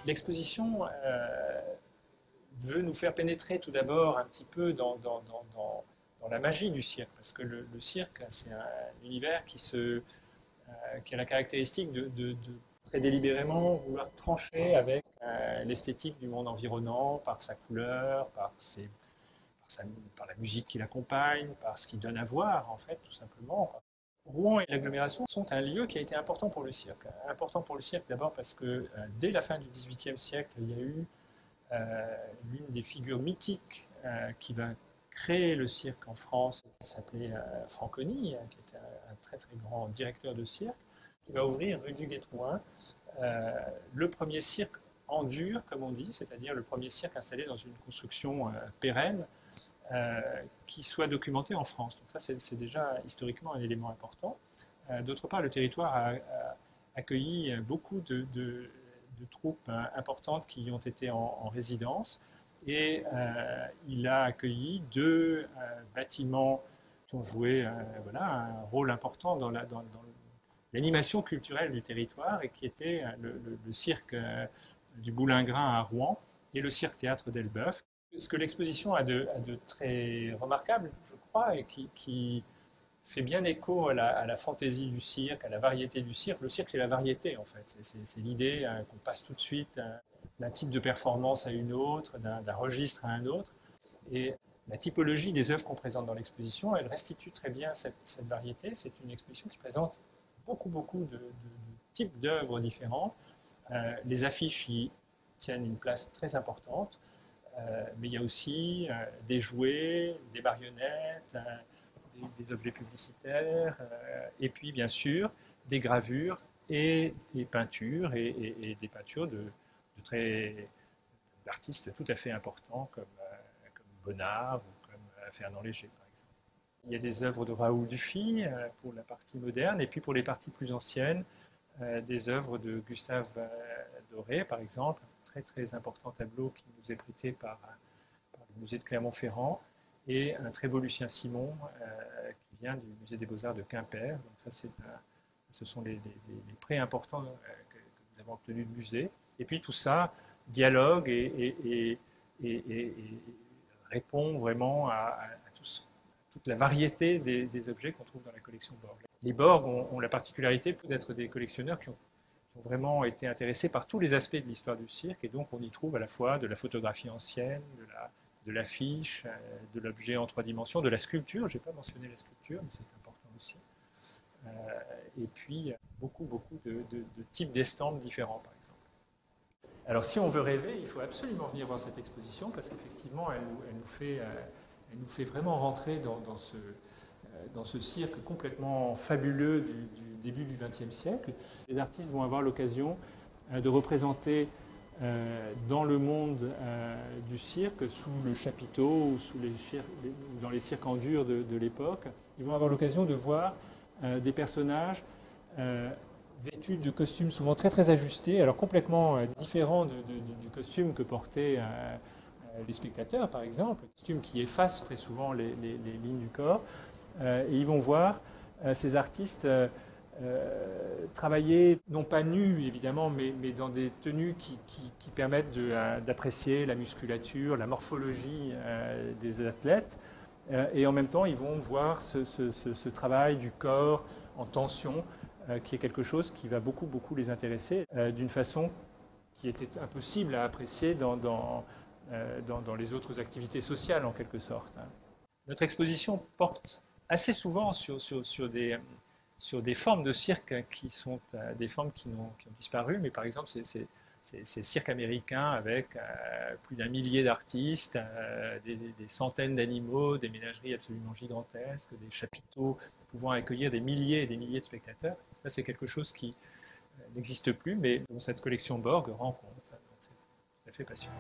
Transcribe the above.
L'exposition veut nous faire pénétrer tout d'abord un petit peu dans la magie du cirque, parce que le cirque, c'est un univers qui a la caractéristique de très délibérément vouloir trancher avec l'esthétique du monde environnant, par sa couleur, par la musique qui l'accompagne, par ce qu'il donne à voir, en fait, tout simplement. Rouen et l'agglomération sont un lieu qui a été important pour le cirque. Important pour le cirque d'abord parce que dès la fin du XVIIIe siècle, il y a eu l'une des figures mythiques qui va créer le cirque en France, qui s'appelait Franconi, qui était un très très grand directeur de cirque, qui va ouvrir rue du Gué-Trouin le premier cirque en dur, comme on dit, c'est-à-dire le premier cirque installé dans une construction pérenne qui soit documenté en France. Donc ça, c'est déjà historiquement un élément important. D'autre part, le territoire a accueilli beaucoup de troupes importantes qui y ont été en résidence et il a accueilli deux bâtiments qui ont joué voilà, un rôle important dans l'animation culturelle du territoire et qui était le cirque du Boulingrin à Rouen et le cirque-théâtre d'Elbeuf. Ce que l'exposition a de très remarquable, je crois, et qui fait bien écho à la fantaisie du cirque, à la variété du cirque. Le cirque, c'est la variété, en fait. C'est l'idée qu'on passe tout de suite d'un type de performance à une autre, d'un registre à un autre. Et la typologie des œuvres qu'on présente dans l'exposition, elle restitue très bien cette variété. C'est une exposition qui présente beaucoup de types d'œuvres différentes. Les affiches y tiennent une place très importante. Mais il y a aussi des jouets, des marionnettes, des objets publicitaires, et puis bien sûr des gravures et des peintures, et des peintures d'artistes tout à fait importants comme Bonnard ou comme Fernand Léger par exemple. Il y a des œuvres de Raoul Dufy pour la partie moderne, et puis pour les parties plus anciennes, des œuvres de Gustave Doré, par exemple, un très important tableau qui nous est prêté par le musée de Clermont-Ferrand, et un très beau Lucien Simon qui vient du musée des Beaux-Arts de Quimper. Donc ça, ce sont les prêts importants que nous avons obtenus de musée. Et puis tout ça dialogue et répond vraiment à toute la variété des objets qu'on trouve dans la collection Borg. Les Borg ont la particularité d'être des collectionneurs qui ont vraiment été intéressés par tous les aspects de l'histoire du cirque, et donc on y trouve à la fois de la photographie ancienne, de l'affiche, de l'objet en 3 dimensions, de la sculpture. Je n'ai pas mentionné la sculpture, mais c'est important aussi. Et puis beaucoup de types d'estampes différents, par exemple. Alors si on veut rêver, il faut absolument venir voir cette exposition, parce qu'effectivement, elle nous fait vraiment rentrer dans ce cirque complètement fabuleux du début du XXe siècle. Les artistes vont avoir l'occasion de représenter dans le monde du cirque, sous le chapiteau ou dans les cirques en dur de l'époque. Ils vont avoir l'occasion de voir des personnages vêtus de costumes souvent très ajustés, alors complètement différents du costume que portaient les spectateurs, par exemple, costumes qui effacent très souvent les lignes du corps. Et ils vont voir ces artistes travailler, non pas nus évidemment, mais dans des tenues qui permettent d'apprécier la musculature, la morphologie des athlètes. Et en même temps, ils vont voir ce travail du corps en tension, qui est quelque chose qui va beaucoup les intéresser, d'une façon qui était impossible à apprécier dans les autres activités sociales, en quelque sorte. Notre exposition porte assez souvent sur des formes de cirque qui sont des formes qui ont disparu, mais par exemple, c'est cirque américain avec plus d'1 millier d'artistes, des centaines d'animaux, des ménageries absolument gigantesques, des chapiteaux pouvant accueillir des milliers et des milliers de spectateurs. Ça, c'est quelque chose qui n'existe plus, mais dont cette collection Borg rend compte. Donc, c'est tout à fait passionnant.